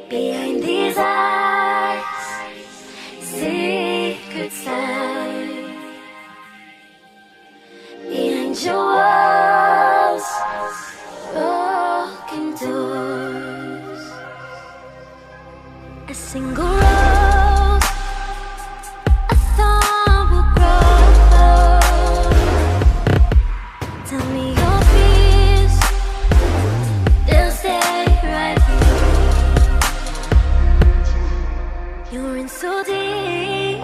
Behind these eyes, secrets lie. Behind your walls, broken doors. A single rose, a thorn will grow. Tell me your fears, they'll stay right here. You're in so deep,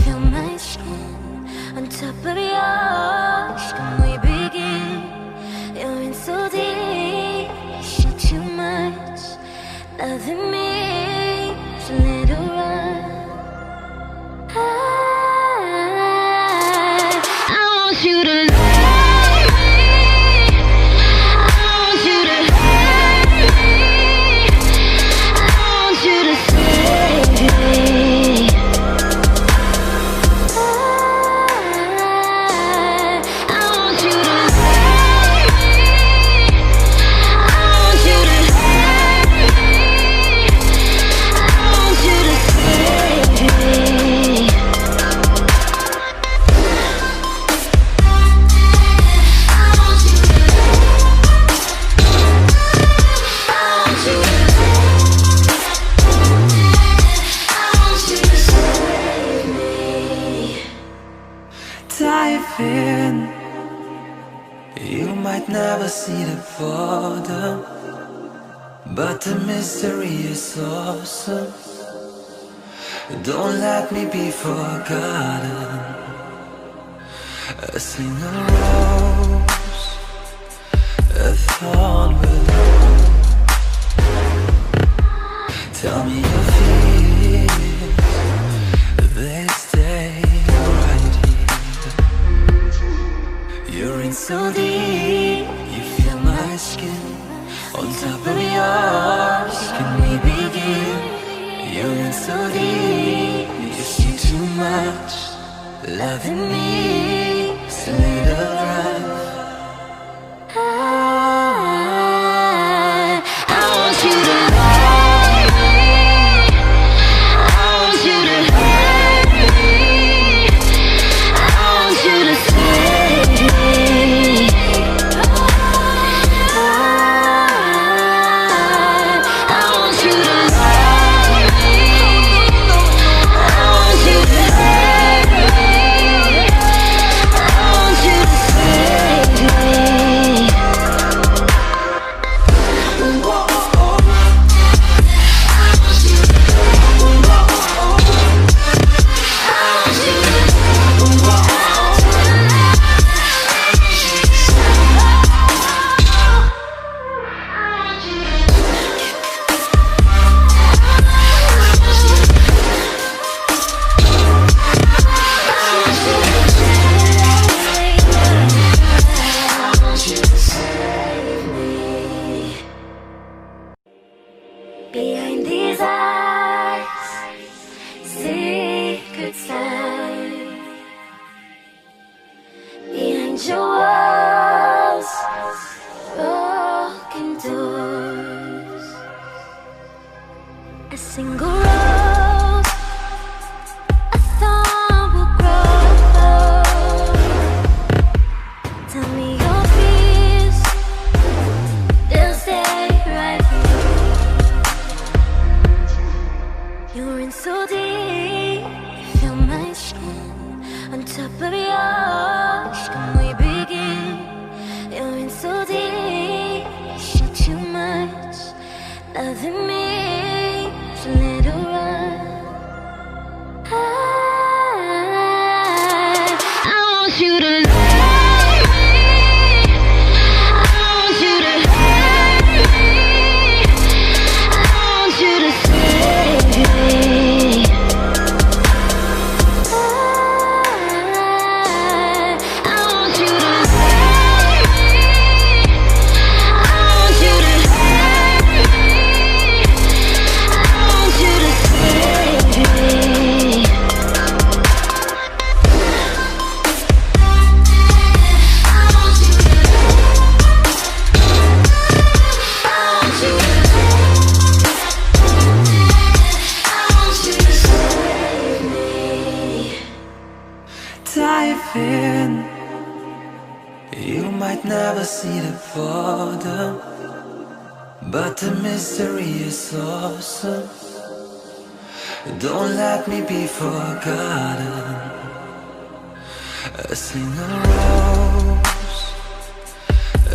feel my skin on top of yours. Can we begin? You're in so deep, shit too much. Loving me, so let it run. I want you to love me. I want you to hurt me. I want you to save me. I want you to love me. I want you to hurt me. I want you to save me. I want you to save me. Dive in. You might never see the bottom, but the mystery is awesome. Don't let me be forgotten. A single rose, a thorn will grow. Tell me your fears, they stay right here. You're in so deep, you feel my skin on top of yours. Can we begin? You're in so deep, you see too much. Loving me, so let it run. I want you to love me. I want you to hurt me. I want you to save me. I want you to love me. I want you to hurt me. I want you to save me. Behind these eyes, secrets lie. Behind your walls, broken doors. A single rose, a thorn will grow. Tell me your fears, they'll stay right here. You're in so deep, feel my skin on top of yours. Can we begin? You're in so deep, shit too much. Loving me, so let it run. I want you to love me. I want you to hurt me. I want you to save me. I want you to love me. I want you to hurt me. I want you to never see the bottom, but the mystery is awesome. Don't let me be forgotten. A single rose,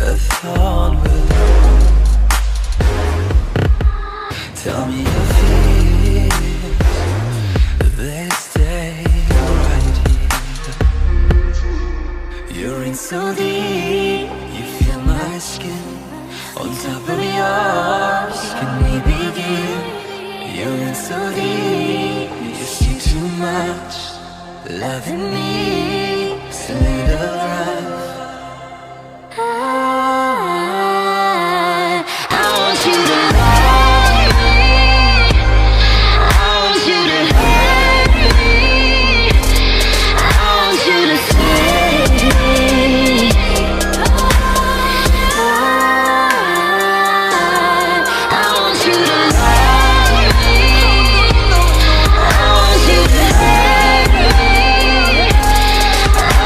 a thorn willow. Tell me your fears, they stay right here. You're in so deep, you feel my skin on top of yours. Can we begin? You're in so deep, you see too much. Loving me, so little rough. I want you to love me. I want you to hurt me. I want you to save me. I want you to love me. I want you to hurt me. I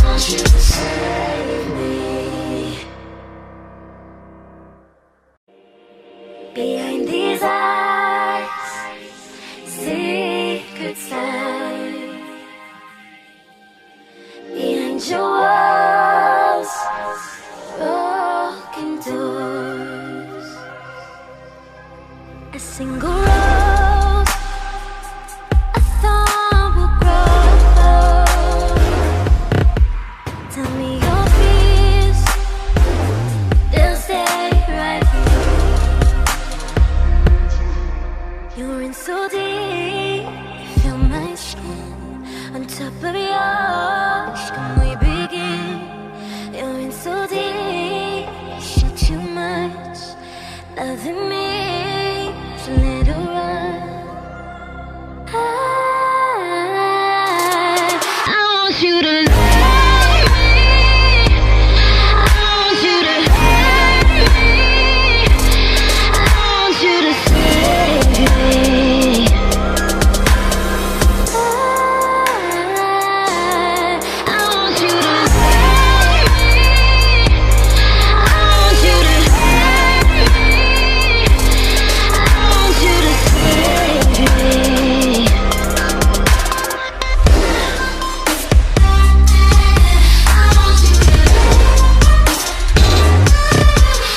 want you to save me. Behind these eyes, secrets lie. Behind your walls, broken doors. A single rose, a thorn will grow. Tell me your fears, they'll stay right here. You're in so deep, you feel my skin on top of yours. Can we begin? You're in so deep, you share too much. Loving me, so little run. I want you to love me. I want you to hurt me. I want you to save me. I want you to love me. I want you to hurt me.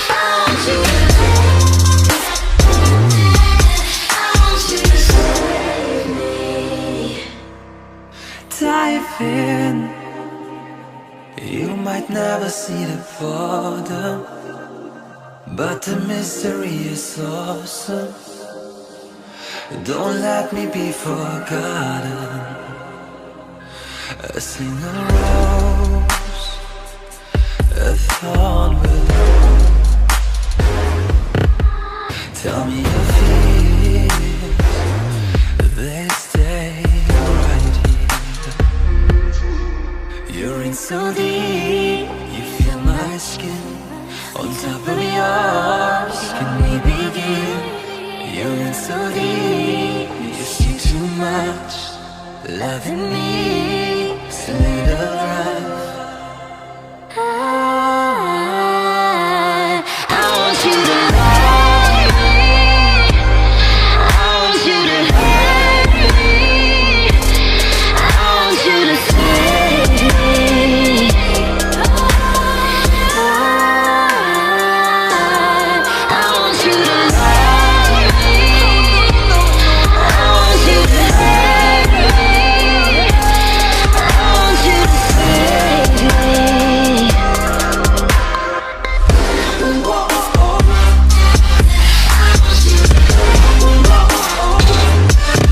I want you to save me. I want you to save me. Dive in. You might never see the bottom, but the mystery is awesome. Don't let me be forgotten. A single rose, a thorn willow. Tell me your fears, they stay right here. You're in so deep, you feel my skin on top of yours. Can we begin? You're in so deep, you see too much. Loving me, so little right.